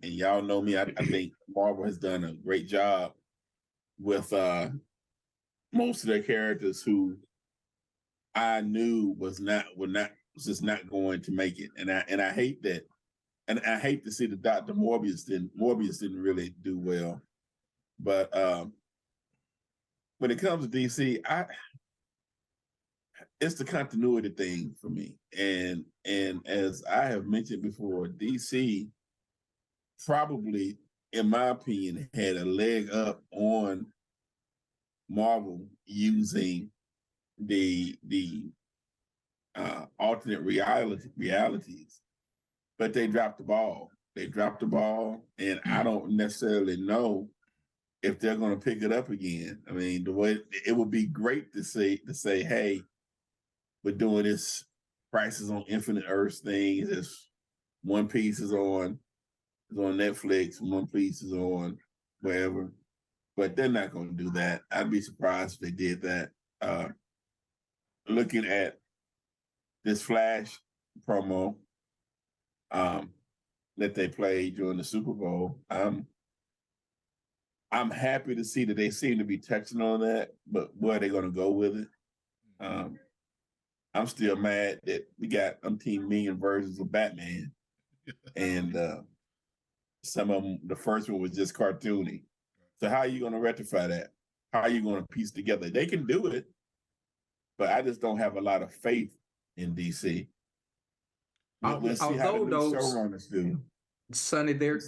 and y'all know me. I think Marvel has done a great job with most of their characters who I knew was just not going to make it, and I hate that, and I hate to see the Dr. Morbius didn't really do well, but when it comes to DC, it's the continuity thing for me, and as I have mentioned before, DC probably, in my opinion, had a leg up on Marvel using the alternate realities, but they dropped the ball. And I don't necessarily know if they're going to pick it up again. I mean, the way it would be great to say, hey, we're doing this Crisis on Infinite Earths thing. This One Piece is on Netflix, One Piece is on wherever, but they're not going to do that. I'd be surprised if they did that. Looking at this Flash promo that they played during the Super Bowl, I'm happy to see that they seem to be touching on that, but where are they going to go with it? I'm still mad that we got umpteen million versions of Batman, and some of them, the first one was just cartoony. So how are you going to rectify that? How are you going to piece together? They can do it, but I just don't have a lot of faith in DC. We'll see how the new showrunners do. Sonny, they're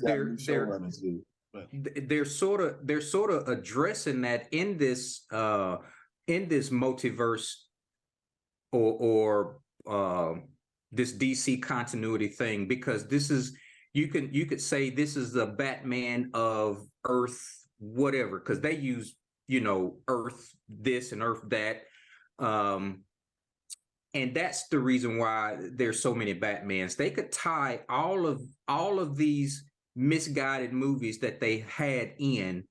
sort of addressing that in this multiverse or this DC continuity thing, because this is, you could say this is the Batman of Earth whatever, because they use, Earth this and Earth that, and that's the reason why there's so many Batmans. They could tie all of these misguided movies that they had in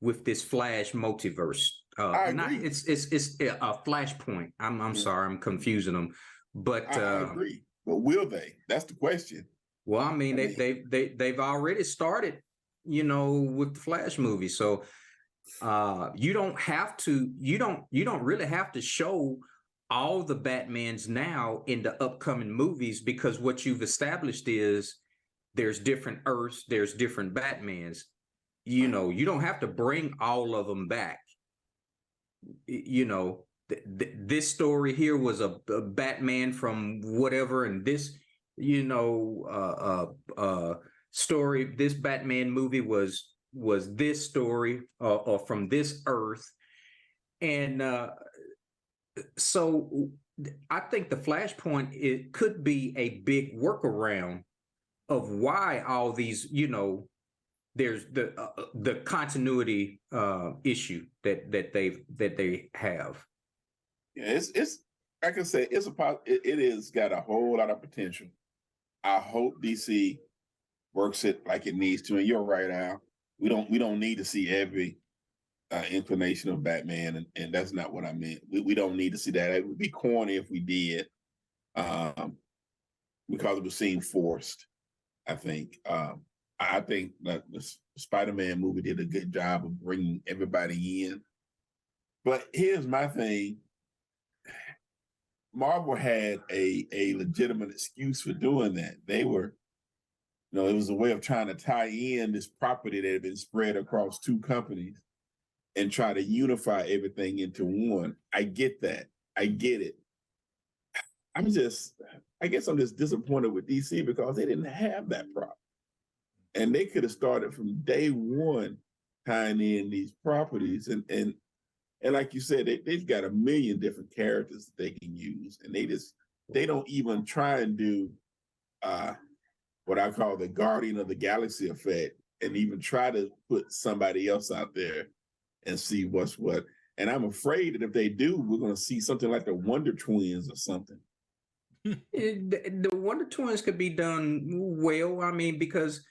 with this Flash multiverse. It's a Flashpoint. I'm sorry, I'm confusing them. But I agree. But will they? That's the question. Well, I mean, they've already started, with the Flash movie. So you don't really have to show all the Batmans now in the upcoming movies, because what you've established is there's different Earths, there's different Batmans. You don't have to bring all of them back. This story here was a Batman from whatever, and this, story, this Batman movie was this story or from this Earth. And so I think the Flashpoint, it could be a big workaround of why all these, there's the continuity issue that they have. Yeah, it's I can say it is got a whole lot of potential. I hope DC works it like it needs to. And you're right, Al. We don't need to see every inclination of Batman, and that's not what I meant. We don't need to see that. It would be corny if we did, because it would seem forced. I think that the Spider-Man movie did a good job of bringing everybody in. But here's my thing. Marvel had a legitimate excuse for doing that. They were, it was a way of trying to tie in this property that had been spread across two companies and try to unify everything into one. I get that. I get it. I guess I'm just disappointed with DC because they didn't have that problem. And they could have started from day one tying in these properties. And like you said, they've got a million different characters that they can use. And they don't even try and do what I call the Guardian of the Galaxy effect, and even try to put somebody else out there and see what's what. And I'm afraid that if they do, we're going to see something like the Wonder Twins or something. The Wonder Twins could be done well. I mean, because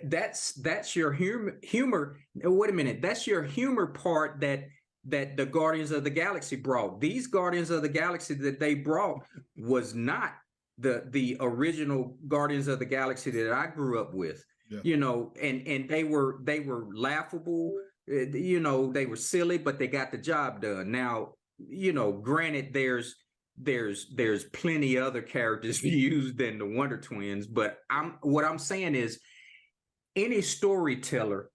that's your humor. Wait a minute. That's your humor part that the Guardians of the Galaxy brought. These Guardians of the Galaxy that they brought was not the original Guardians of the Galaxy that I grew up with. Yeah. you know, and they were laughable, you know, they were silly, but they got the job done. Now, you know, granted, there's plenty other characters used than the Wonder Twins, but what I'm saying is any storyteller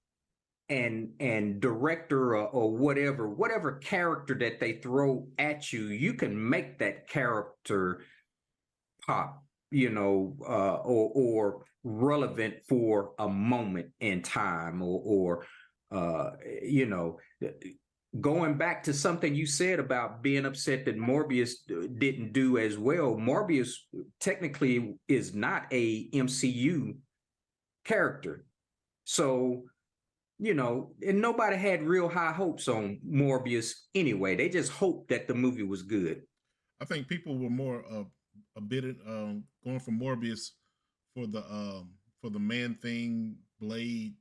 and director or whatever character that they throw at you, you can make that character pop, you know, or relevant for a moment in time, or you know, going back to something you said about being upset that Morbius didn't do as well. Morbius technically is not a MCU character, so you know, and nobody had real high hopes on Morbius anyway. They just hoped that the movie was good. I think people were more a bit going for Morbius for the Man Thing, Blade,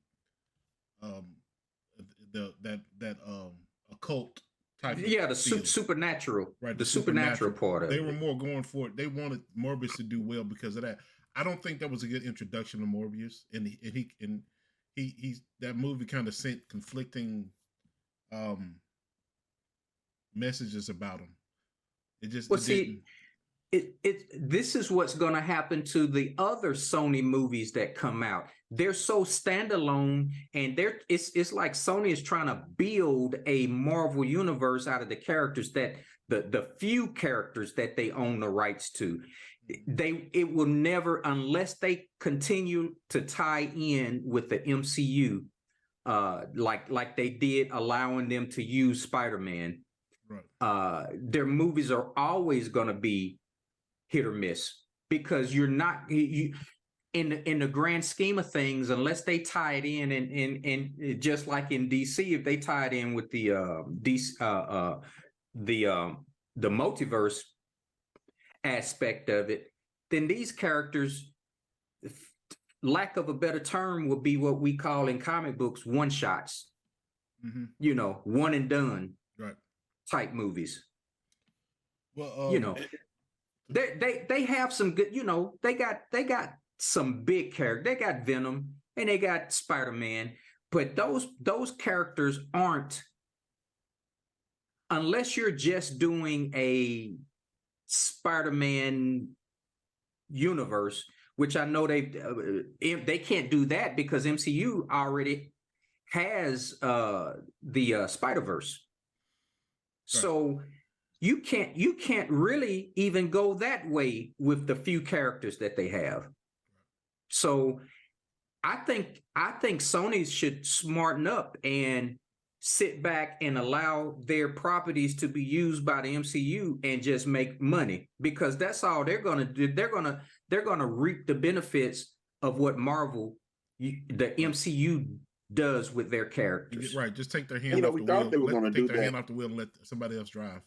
that occult type. Yeah, the supernatural, right? The supernatural part of They it. were more going for it. They wanted Morbius to do well because of that. I don't think that was a good introduction to Morbius, and he that movie kind of sent conflicting messages about him. It just Well, see, this is what's going to happen to the other Sony movies that come out. They're so standalone, and it's like Sony is trying to build a Marvel universe out of the characters that the few characters that they own the rights to. It will never, unless they continue to tie in with the MCU, like they did, allowing them to use Spider-Man. Right. Their movies are always going to be hit or miss, because you're not in the grand scheme of things, unless they tie it in, and just like in DC, if they tie it in with the multiverse aspect of it, then these characters, lack of a better term, would be what we call in comic books one shots. Mm-hmm. You know, one and done, right, type movies. Well, you know, they have some good, you know, they got some big characters. They got Venom and they got Spider-Man, but those characters aren't, unless you're just doing a Spider-Man universe, which I know they can't do that because MCU already has the Spider-Verse. Right. So you can't really even go that way with the few characters that they have. So I think Sony should smarten up and sit back and allow their properties to be used by the MCU and just make money, because that's all they're going to do. They're going to reap the benefits of what Marvel, the MCU, does with their characters. Right. Just take their hand off the wheel. They were going to do their hand off the wheel and let somebody else drive.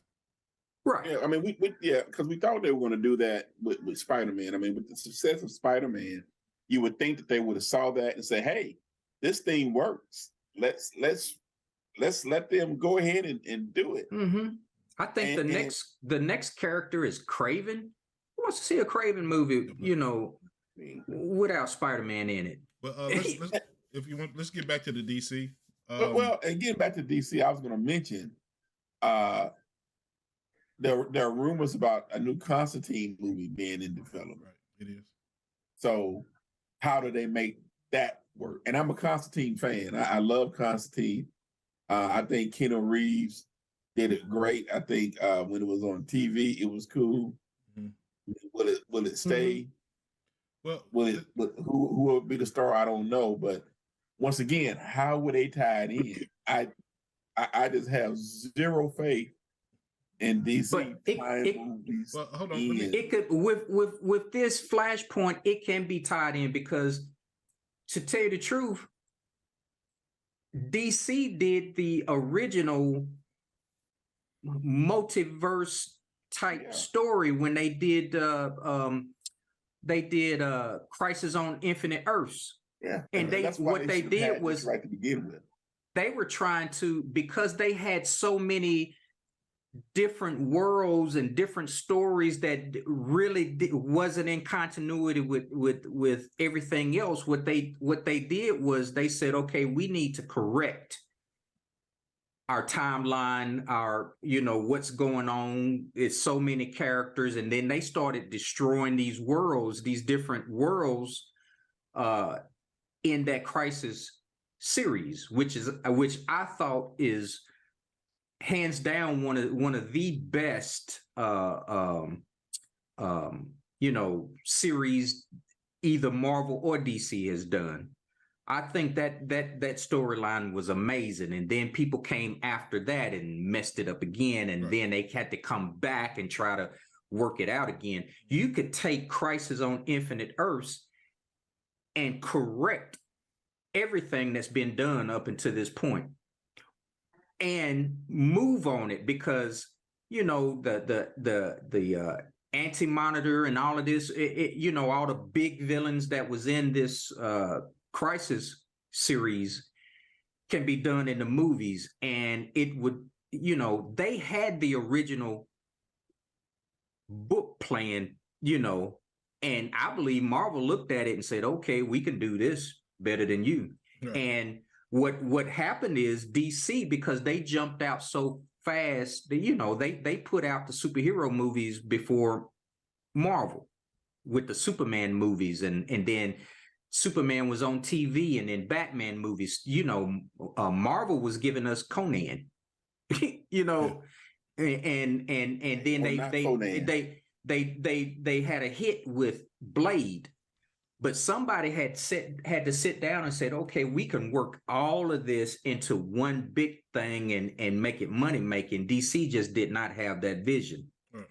Right. Yeah, I mean, because we thought they were going to do that with Spider-Man. I mean, with the success of Spider-Man, you would think that they would have saw that and say, "Hey, this thing works. Let's let them go ahead and do it." Mm-hmm. I think the next character is Kraven. Who wants to see a Kraven movie, you know, without Spider-Man in it? But if you want, let's get back to the DC. Well, and getting back to DC, I was going to mention there are rumors about a new Constantine movie being in development. Right, it is. So how do they make that work? And I'm a Constantine fan. I love Constantine. I think Keanu Reeves did it great. I think when it was on TV, it was cool. Mm-hmm. Will it stay? Mm-hmm. Well, who will be the star? I don't know. But once again, how would they tie it in? I just have zero faith in DC movies. Well, hold on. It could with this Flashpoint, it can be tied in, because to tell you the truth, DC did the original multiverse type story when they did Crisis on Infinite Earths. Yeah, and what they did was right to begin with. They were trying to, because they had so many different worlds and different stories that really wasn't in continuity with everything else. What they did was they said, okay, we need to correct our timeline, our, what's going on. It's so many characters. And then they started destroying these worlds, these different worlds in that Crisis series, which I thought is hands down one of the best series either Marvel or DC has done. I think that storyline was amazing, and then people came after that and messed it up again, and then they had to come back and try to work it out again. You could take Crisis on Infinite Earths and correct everything that's been done up until this point and move on it, because the Anti-Monitor and all of this, all the big villains that was in this Crisis series can be done in the movies, and it would, they had the original book plan, and I believe Marvel looked at it and said, okay, we can do this better than you. Right. And what happened is DC, because they jumped out so fast, they put out the superhero movies before Marvel with the Superman movies, and then Superman was on TV, and then Batman movies. Marvel was giving us Conan, and then they had a hit with Blade, but somebody had to sit down and said, okay, we can work all of this into one big thing and make it money making. DC just did not have that vision.